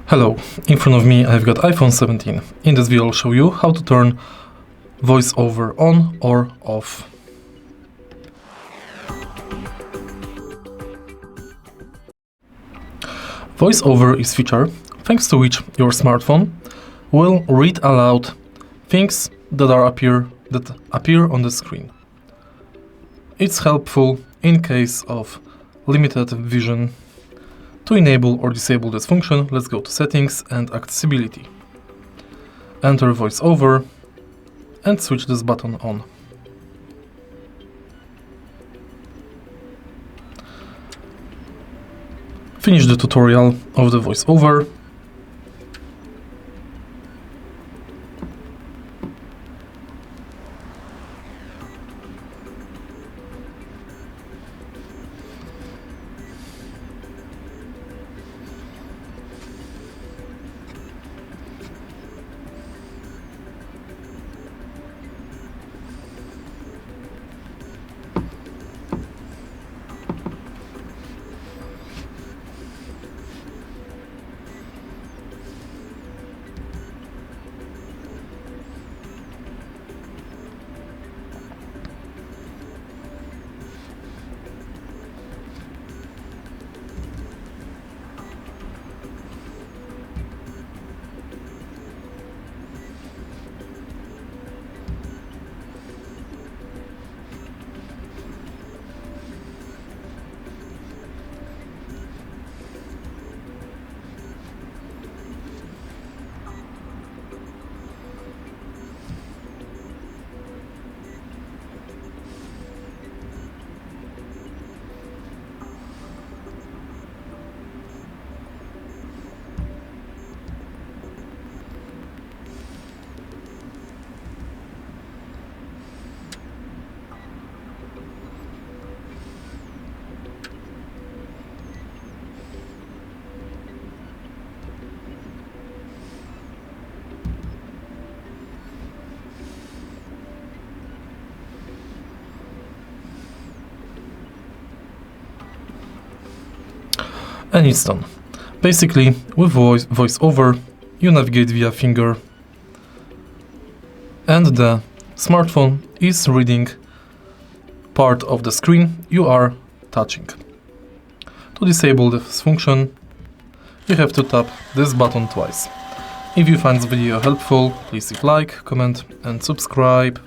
Hello, in front of me I've got iPhone 17. In this video I'll show you how to turn VoiceOver on or off. VoiceOver is a feature thanks to which your smartphone will read aloud things that appear on the screen. It's helpful in case of limited vision. To enable or disable this function, let's go to Settings and Accessibility. Enter VoiceOver and switch this button on. Finish the tutorial of the VoiceOver. And it's done. Basically, with VoiceOver, you navigate via finger and the smartphone is reading part of the screen you are touching. To disable this function, you have to tap this button twice. If you find this video helpful, please leave a like, comment and subscribe.